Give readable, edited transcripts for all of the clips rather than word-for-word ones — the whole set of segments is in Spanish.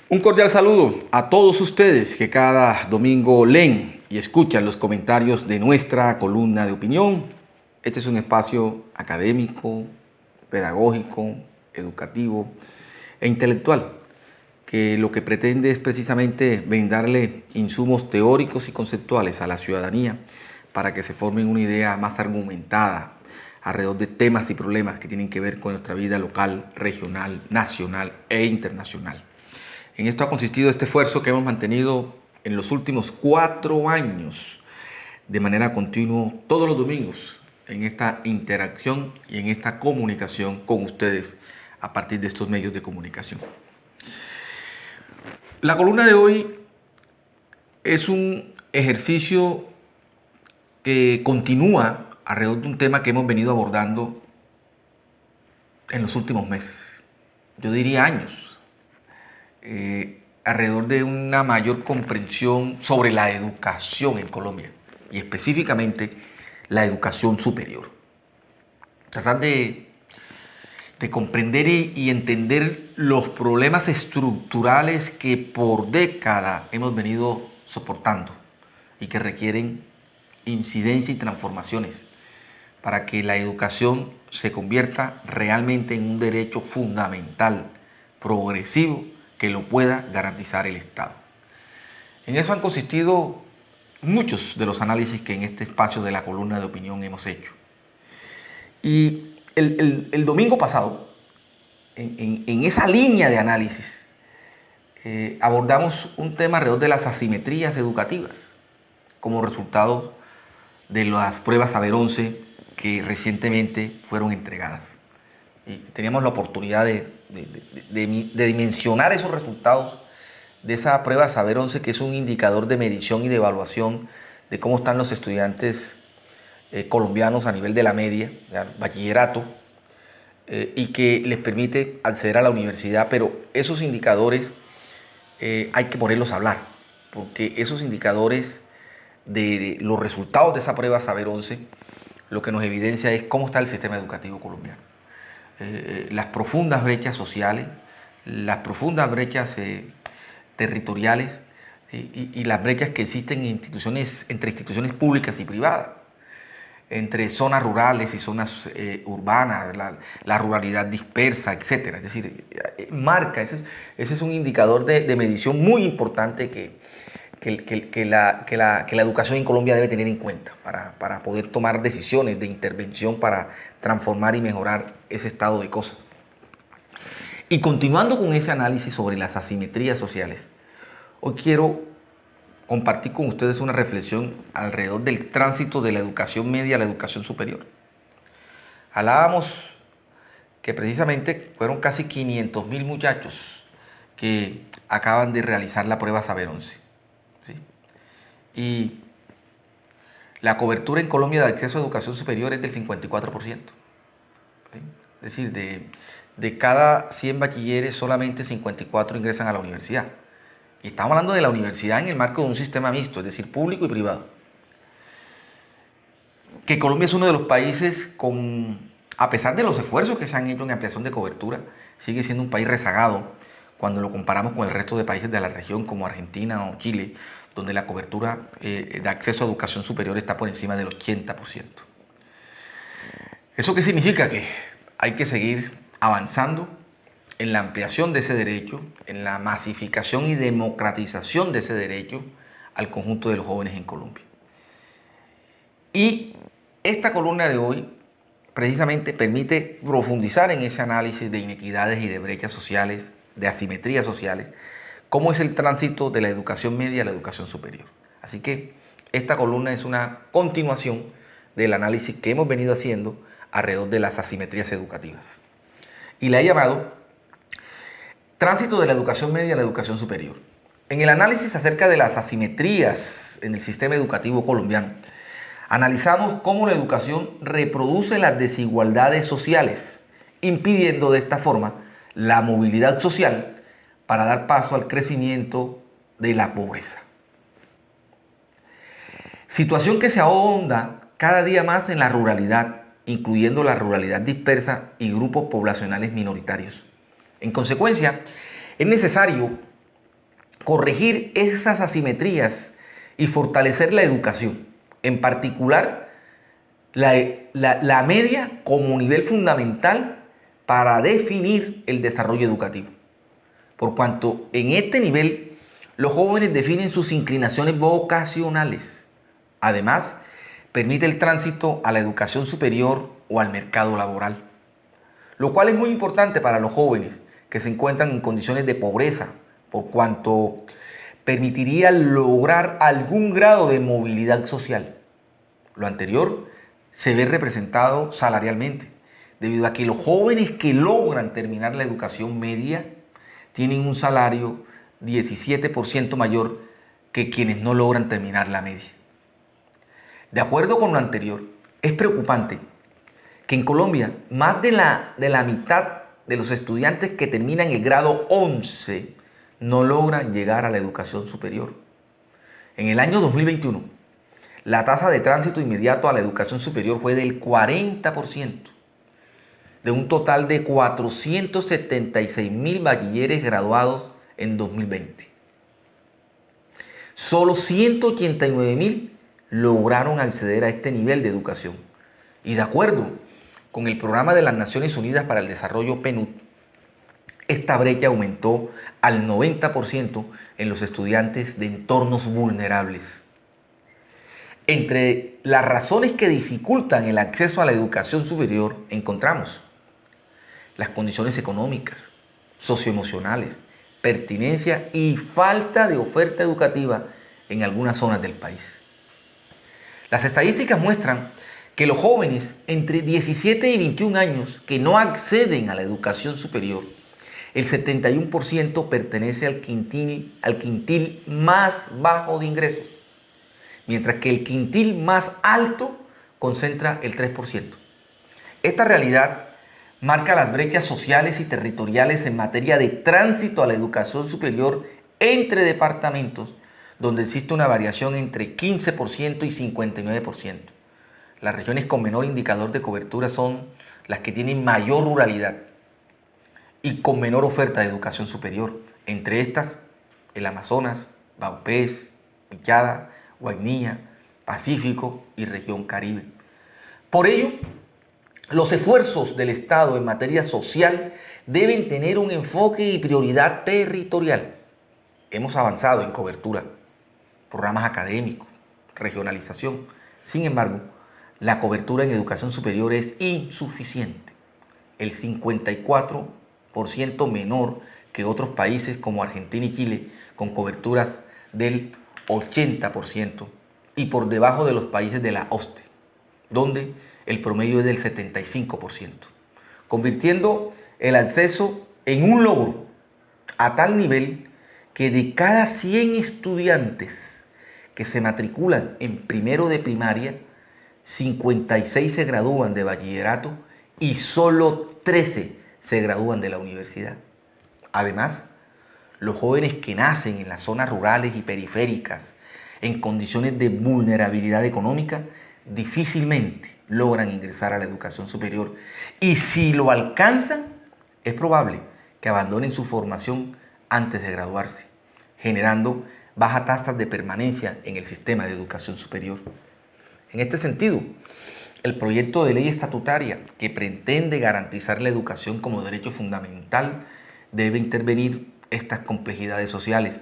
Un cordial saludo a todos ustedes que cada domingo leen y escuchan los comentarios de nuestra columna de opinión. Este es un espacio académico, pedagógico, educativo e intelectual que lo que pretende es precisamente brindarle insumos teóricos y conceptuales a la ciudadanía para que se formen una idea más argumentada alrededor de temas y problemas que tienen que ver con nuestra vida local, regional, nacional e internacional. En esto ha consistido este esfuerzo que hemos mantenido en los últimos 4 años de manera continua todos los domingos en esta interacción y en esta comunicación con ustedes a partir de estos medios de comunicación. La columna de hoy es un ejercicio que continúa alrededor de un tema que hemos venido abordando en los últimos meses, yo diría años. Alrededor de una mayor comprensión sobre la educación en Colombia y específicamente la educación superior. Tratar de comprender y entender los problemas estructurales que por décadas hemos venido soportando y que requieren incidencia y transformaciones para que la educación se convierta realmente en un derecho fundamental, progresivo, que lo pueda garantizar el Estado. En eso han consistido muchos de los análisis que en este espacio de la columna de opinión hemos hecho. Y el domingo pasado, en esa línea de análisis, abordamos un tema alrededor de las asimetrías educativas como resultado de las pruebas Saber 11 que recientemente fueron entregadas. Y teníamos la oportunidad de dimensionar esos resultados de esa prueba Saber 11, que es un indicador de medición y de evaluación de cómo están los estudiantes colombianos a nivel de la media, bachillerato, y que les permite acceder a la universidad. Pero esos indicadores hay que ponerlos a hablar, porque esos indicadores de los resultados de esa prueba Saber 11 lo que nos evidencia es cómo está el sistema educativo colombiano. Las profundas brechas sociales, las profundas brechas territoriales y las brechas que existen entre instituciones públicas y privadas, entre zonas rurales y zonas urbanas, la ruralidad dispersa, etc. Es decir, marca, ese es un indicador de medición muy importante que la educación en Colombia debe tener en cuenta para poder tomar decisiones de intervención para transformar y mejorar ese estado de cosas. Y continuando con ese análisis sobre las asimetrías sociales, hoy quiero compartir con ustedes una reflexión alrededor del tránsito de la educación media a la educación superior. Hablábamos que precisamente fueron casi 500.000 muchachos que acaban de realizar la prueba Saber 11. ¿Sí? Y la cobertura en Colombia de acceso a educación superior es del 54%. ¿Sí? Es decir, de cada 100 bachilleres, solamente 54 ingresan a la universidad. Y estamos hablando de la universidad en el marco de un sistema mixto, es decir, público y privado. Que Colombia es uno de los países a pesar de los esfuerzos que se han hecho en ampliación de cobertura, sigue siendo un país rezagado cuando lo comparamos con el resto de países de la región como Argentina o Chile, donde la cobertura de acceso a educación superior está por encima del 80%. ¿Eso qué significa? Que hay que seguir avanzando en la ampliación de ese derecho, en la masificación y democratización de ese derecho al conjunto de los jóvenes en Colombia. Y esta columna de hoy precisamente permite profundizar en ese análisis de inequidades y de brechas sociales, de asimetrías sociales, cómo es el tránsito de la educación media a la educación superior. Así que esta columna es una continuación del análisis que hemos venido haciendo alrededor de las asimetrías educativas. Y la he llamado Tránsito de la educación media a la educación superior. En el análisis acerca de las asimetrías en el sistema educativo colombiano, analizamos cómo la educación reproduce las desigualdades sociales, impidiendo de esta forma la movilidad social para dar paso al crecimiento de la pobreza. Situación que se ahonda cada día más en la ruralidad, incluyendo la ruralidad dispersa y grupos poblacionales minoritarios. En consecuencia, es necesario corregir esas asimetrías y fortalecer la educación, en particular la media como nivel fundamental para definir el desarrollo educativo. Por cuanto en este nivel los jóvenes definen sus inclinaciones vocacionales. Además, permite el tránsito a la educación superior o al mercado laboral, lo cual es muy importante para los jóvenes que se encuentran en condiciones de pobreza, por cuanto permitiría lograr algún grado de movilidad social. Lo anterior se ve representado salarialmente, debido a que los jóvenes que logran terminar la educación media tienen un salario 17% mayor que quienes no logran terminar la media. De acuerdo con lo anterior, es preocupante que en Colombia más de la mitad de los estudiantes que terminan el grado 11 no logran llegar a la educación superior. En el año 2021, la tasa de tránsito inmediato a la educación superior fue del 40%, de un total de 476.000 bachilleres graduados en 2020. Solo 189.000 lograron acceder a este nivel de educación. Y de acuerdo con el Programa de las Naciones Unidas para el Desarrollo PNUD, esta brecha aumentó al 90% en los estudiantes de entornos vulnerables. Entre las razones que dificultan el acceso a la educación superior encontramos las condiciones económicas, socioemocionales, pertinencia y falta de oferta educativa en algunas zonas del país. Las estadísticas muestran que los jóvenes entre 17 y 21 años que no acceden a la educación superior, el 71% pertenece al quintil más bajo de ingresos, mientras que el quintil más alto concentra el 3%. Esta realidad marca las brechas sociales y territoriales en materia de tránsito a la educación superior entre departamentos, donde existe una variación entre 15% y 59%. Las regiones con menor indicador de cobertura son las que tienen mayor ruralidad y con menor oferta de educación superior. Entre estas, el Amazonas, Vaupés, Vichada, Guainía, Pacífico y región Caribe. Por ello, los esfuerzos del Estado en materia social deben tener un enfoque y prioridad territorial. Hemos avanzado en cobertura, programas académicos, regionalización. Sin embargo, la cobertura en educación superior es insuficiente. El 54% menor que otros países como Argentina y Chile, con coberturas del 80% y por debajo de los países de la OSCE, donde el promedio es del 75%, convirtiendo el acceso en un logro a tal nivel que de cada 100 estudiantes que se matriculan en primero de primaria, 56 se gradúan de bachillerato y solo 13 se gradúan de la universidad. Además, los jóvenes que nacen en las zonas rurales y periféricas en condiciones de vulnerabilidad económica difícilmente logran ingresar a la educación superior, y si lo alcanzan, es probable que abandonen su formación antes de graduarse, generando bajas tasas de permanencia en el sistema de educación superior. En este sentido, el proyecto de ley estatutaria que pretende garantizar la educación como derecho fundamental debe intervenir estas complejidades sociales.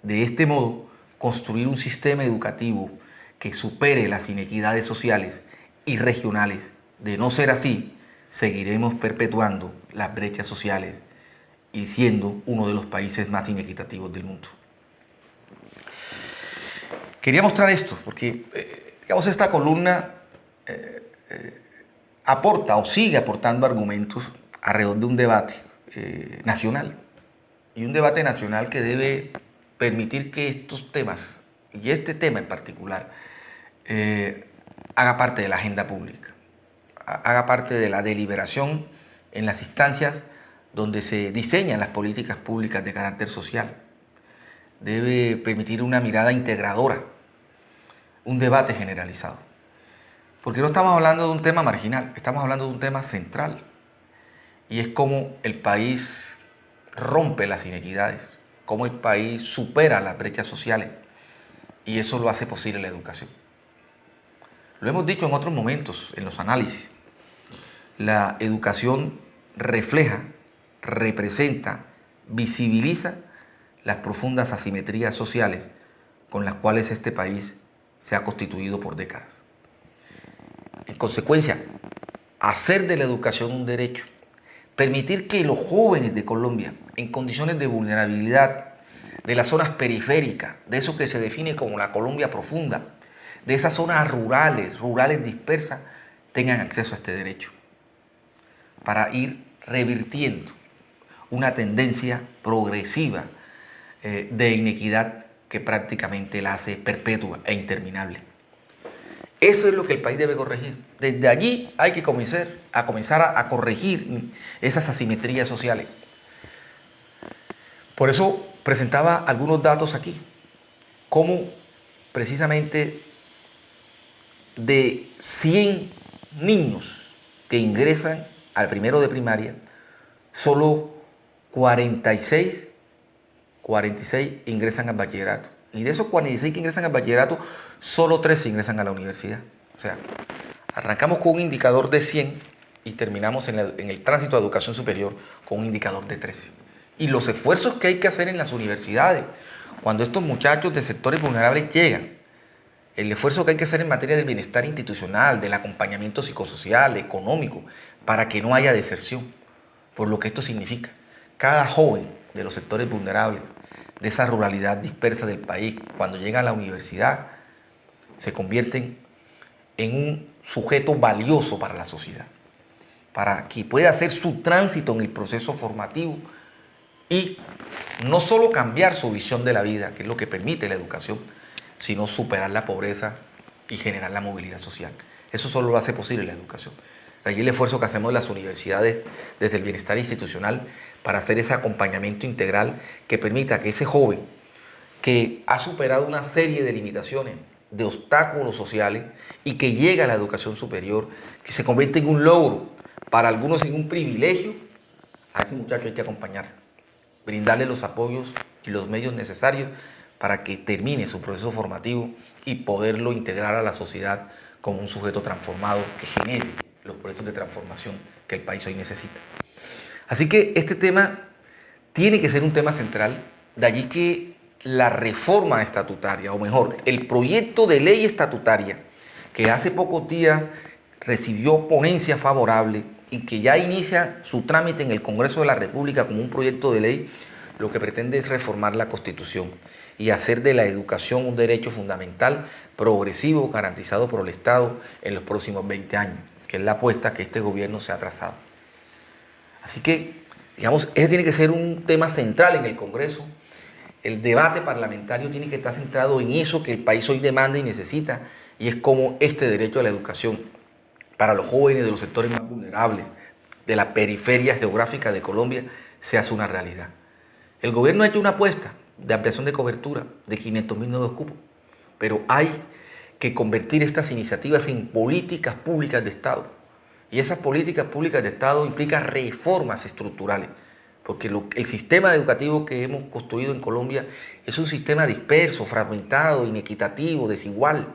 De este modo, construir un sistema educativo que supere las inequidades sociales y regionales. De no ser así, seguiremos perpetuando las brechas sociales y siendo uno de los países más inequitativos del mundo. Quería mostrar esto porque, esta columna aporta o sigue aportando argumentos alrededor de un debate nacional. Y un debate nacional que debe permitir que estos temas, y este tema en particular, haga parte de la agenda pública, haga parte de la deliberación en las instancias donde se diseñan las políticas públicas de carácter social. Debe permitir una mirada integradora, un debate generalizado. Porque no estamos hablando de un tema marginal, estamos hablando de un tema central. Y es cómo el país rompe las inequidades, cómo el país supera las brechas sociales y eso lo hace posible la educación. Lo hemos dicho en otros momentos, en los análisis. La educación refleja, representa, visibiliza las profundas asimetrías sociales con las cuales este país se ha constituido por décadas. En consecuencia, hacer de la educación un derecho, permitir que los jóvenes de Colombia, en condiciones de vulnerabilidad, de las zonas periféricas, de eso que se define como la Colombia profunda, de esas zonas rurales dispersas, tengan acceso a este derecho, para ir revirtiendo una tendencia progresiva de inequidad que prácticamente la hace perpetua e interminable. Eso es lo que el país debe corregir. Desde allí hay que comenzar a corregir esas asimetrías sociales. Por eso presentaba algunos datos aquí, como precisamente de 100 niños que ingresan al primero de primaria, solo 46 ingresan al bachillerato. Y de esos 46 que ingresan al bachillerato, solo 13 ingresan a la universidad. O sea, arrancamos con un indicador de 100 y terminamos en el tránsito a educación superior con un indicador de 13. Y los esfuerzos que hay que hacer en las universidades, cuando estos muchachos de sectores vulnerables llegan, el esfuerzo que hay que hacer en materia del bienestar institucional, del acompañamiento psicosocial, económico, para que no haya deserción, por lo que esto significa. Cada joven de los sectores vulnerables, de esa ruralidad dispersa del país, cuando llega a la universidad, se convierten en un sujeto valioso para la sociedad, para que pueda hacer su tránsito en el proceso formativo y no solo cambiar su visión de la vida, que es lo que permite la educación, sino superar la pobreza y generar la movilidad social. Eso solo lo hace posible la educación. De allí el esfuerzo que hacemos en las universidades desde el bienestar institucional para hacer ese acompañamiento integral que permita que ese joven que ha superado una serie de limitaciones, de obstáculos sociales y que llega a la educación superior, que se convierte en un logro, para algunos en un privilegio, a ese muchacho hay que acompañar, brindarle los apoyos y los medios necesarios para que termine su proceso formativo y poderlo integrar a la sociedad como un sujeto transformado que genere los procesos de transformación que el país hoy necesita. Así que este tema tiene que ser un tema central, de allí que la reforma estatutaria, o mejor, el proyecto de ley estatutaria que hace pocos días recibió ponencia favorable y que ya inicia su trámite en el Congreso de la República como un proyecto de ley, lo que pretende es reformar la Constitución y hacer de la educación un derecho fundamental, progresivo, garantizado por el Estado en los próximos 20 años, que es la apuesta que este gobierno se ha trazado. Así que, digamos, ese tiene que ser un tema central en el Congreso. El debate parlamentario tiene que estar centrado en eso que el país hoy demanda y necesita, y es como este derecho a la educación para los jóvenes de los sectores más vulnerables, de la periferia geográfica de Colombia, se hace una realidad. El gobierno ha hecho una apuesta de ampliación de cobertura de 500.000 nuevos cupos, pero hay que convertir estas iniciativas en políticas públicas de Estado. Y esas políticas públicas de Estado implican reformas estructurales, porque el sistema educativo que hemos construido en Colombia es un sistema disperso, fragmentado, inequitativo, desigual.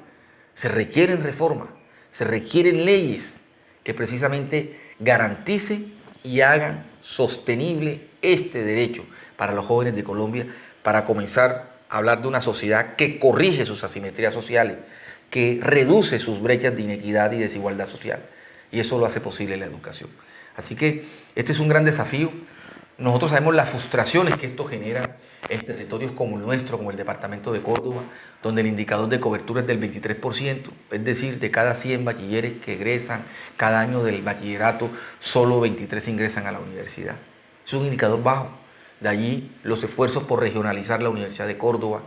Se requieren reformas, se requieren leyes que precisamente garanticen y hagan sostenible este derecho para los jóvenes de Colombia, para comenzar a hablar de una sociedad que corrige sus asimetrías sociales, que reduce sus brechas de inequidad y desigualdad social. Y eso lo hace posible la educación. Así que este es un gran desafío. Nosotros sabemos las frustraciones que esto genera en territorios como el nuestro, como el departamento de Córdoba, donde el indicador de cobertura es del 23%, es decir, de cada 100 bachilleres que egresan cada año del bachillerato, solo 23 ingresan a la universidad. Es un indicador bajo. De allí los esfuerzos por regionalizar la Universidad de Córdoba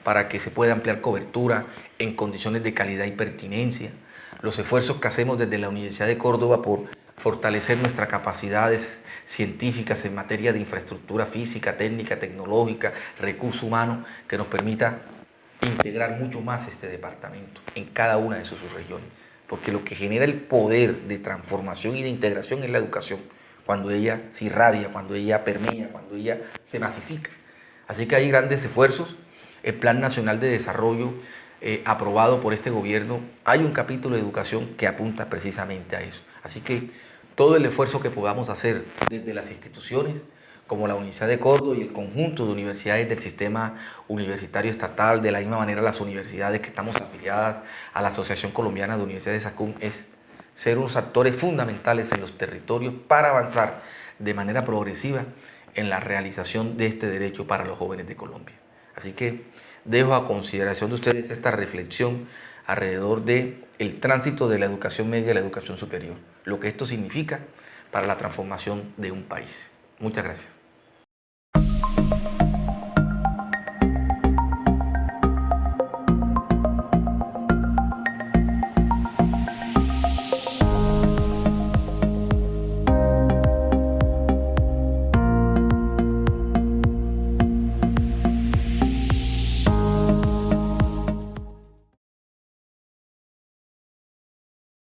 para que se pueda ampliar cobertura en condiciones de calidad y pertinencia. Los esfuerzos que hacemos desde la Universidad de Córdoba por fortalecer nuestras capacidades científicas en materia de infraestructura física, técnica, tecnológica, recursos humanos, que nos permita integrar mucho más este departamento en cada una de sus subregiones. Porque lo que genera el poder de transformación y de integración es la educación, cuando ella se irradia, cuando ella permea, cuando ella se masifica. Así que hay grandes esfuerzos. El Plan Nacional de Desarrollo aprobado por este gobierno, hay un capítulo de educación que apunta precisamente a eso. Así que todo el esfuerzo que podamos hacer desde las instituciones, como la Universidad de Córdoba y el conjunto de universidades del sistema universitario estatal, de la misma manera las universidades que estamos afiliadas a la Asociación Colombiana de Universidades ASCUM, es ser unos actores fundamentales en los territorios para avanzar de manera progresiva en la realización de este derecho para los jóvenes de Colombia. Así que dejo a consideración de ustedes esta reflexión alrededor de el tránsito de la educación media a la educación superior, lo que esto significa para la transformación de un país. Muchas gracias.